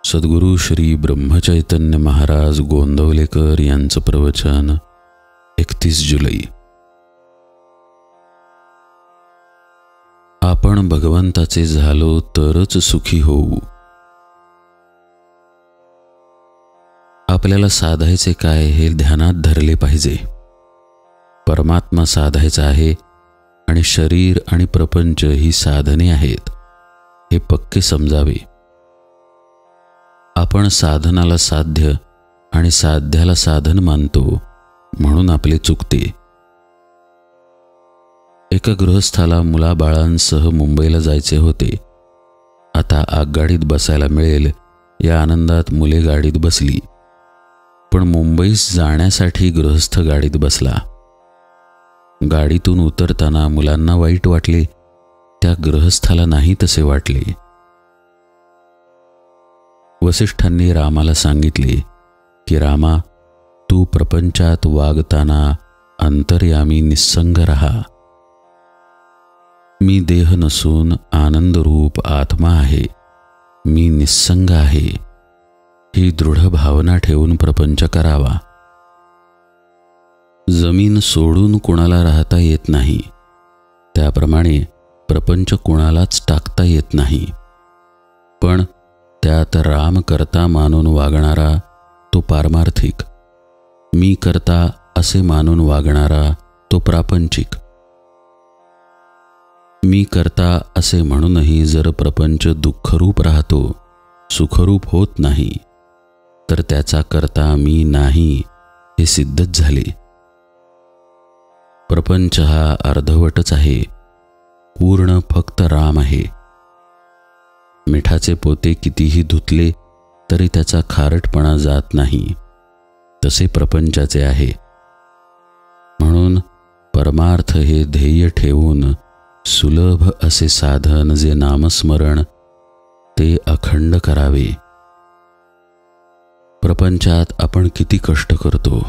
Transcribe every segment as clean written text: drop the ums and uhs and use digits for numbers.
सद्गुरु श्री ब्रह्मचैतन्य महाराज गोंदवलेकर यांचं प्रवचन 31 जुलै. आपण भगवंताचे झालो तरच सुखी होऊ. आपल्याला साधायचे काय हे ध्यानात धरले पाहिजे. परमात्मा साधायचा आहे आणि शरीर आणि प्रपंच ही साधने आहेत हे पक्के समजावे. आपण साधनाला साध्य आणि साध्याला साधन मानतो म्हणून आपले चुकते. एका गृहस्थाला मुलाबाळांसह मुंबईला जायचे होते. आता आगगाडीत बसायला मिळेल या आनंदात मुले गाडीत बसली. पण मुंबईस जाण्यासाठी गृहस्थ गाडीत बसला. गाडीतून उतरताना मुलांना वाईट वाटले, त्या गृहस्थाला नाही तसे वाटले. वसिष्ठांनी रामाला सांगितले की रामा, तू प्रपंचात वागताना अंतर्यामी निस्संग रहा. मी देह नसून आनंदरूप आत्मा आहे, मी निस्संग आहे, ही दृढ भावना ठेवून प्रपंच करावा. जमीन सोडून कुणाला राहता येत नाही, त्याप्रमाणे प्रपंच कुणालाच टाकता येत नाही. पण त्यात राम करता मानून वागणारा तो पारमार्थिक, मी करता असे मानून वागणारा तो प्रापंचिक. मी करता असे म्हणूनही जर प्रपंच दुःखरूप राहतो, सुखरूप होत नाही, तर त्याचा करता मी नाही हे सिद्धच झाले. प्रपंच हा अर्धवटच आहे, पूर्ण फक्त राम आहे. मिठाचे पोते कितीही धुतले तरी त्याचा खारटपणा जात नाही, तसे प्रपंचाचे आहे. म्हणून परमार्थ हे ध्येय ठेवून सुलभ असे साधन जे नामस्मरण ते अखंड करावे. प्रपंचात आपण किती कष्ट करतो,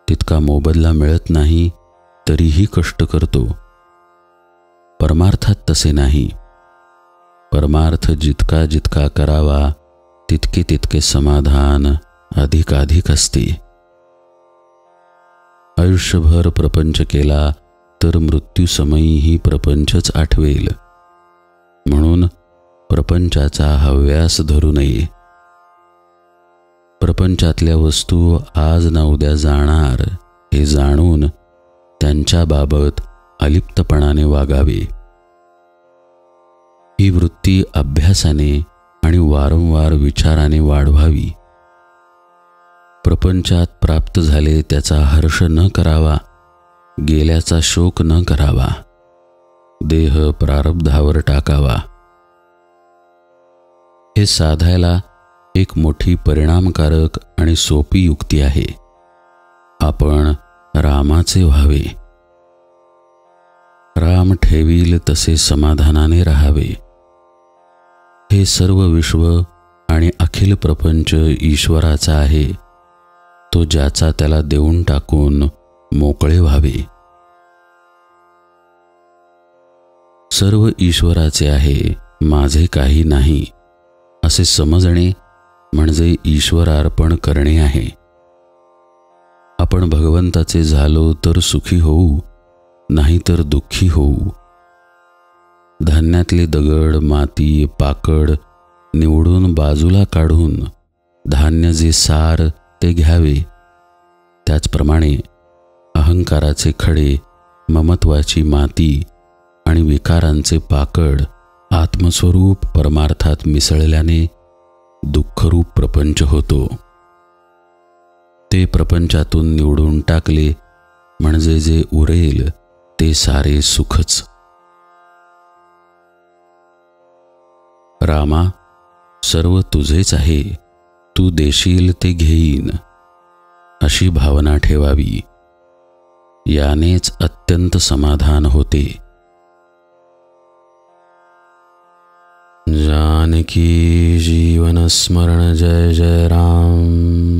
तितका मोबदला मिळत नाही तरीही कष्ट करतो. परमार्थात तसे नाही. परमार्थ जितका जितका करावा तितके तितके समाधान अधिकाधिक असते. आयुष्यभर प्रपंच केला तर मृत्यूसमयीही प्रपंचच आठवेल. म्हणून प्रपंचाचा हव्यास धरू नये. प्रपंचातल्या वस्तू आज ना उद्या जाणार हे जाणून त्यांच्याबाबत अलिप्तपणाने वागावे. ही वृत्ती अभ्यासाने आणि वारंवार विचाराने वाढवावी. प्रपंचात प्राप्त झाले त्याचा हर्ष न करावा, गेल्याचा शोक न करावा, देह प्रारब्धावर टाकावा. हे साधायला एक मोठी परिणामकारक आणि सोपी युक्ती आहे. आपण रामाचे व्हावे. राम ठेवील तसे समाधानाने राहावे. हे सर्व विश्व आणि अखिल प्रपंच ईश्वराचा आहे, तो ज्याचा त्याला देऊन टाकून मोकळे व्हावे. सर्व ईश्वराचे आहे, माझे काही नाही असे समजणे म्हणजे ईश्वरार्पण करणे आहे. आपण भगवंताचे झालो तर सुखी होऊ, नाहीतर दुःखी होऊ. धान्यातले दगड, माती, पाकड निवडून बाजूला काढून धान्य जे सार ते घ्यावे. त्याचप्रमाणे अहंकाराचे खडे, ममत्वाची माती आणि विकारांचे पाकड आत्मस्वरूप परमार्थात मिसळल्याने दुःखरूप प्रपंच होतो. ते प्रपंचातून निवडून टाकले म्हणजे जे उरेल ते सारे सुखच. रामा, सर्व तुझेच आहे, तू देशील ते घेईन, अशी भावना ठेवावी. यानेच अत्यंत समाधान होते. जानकी जीवन स्मरण जय जय राम.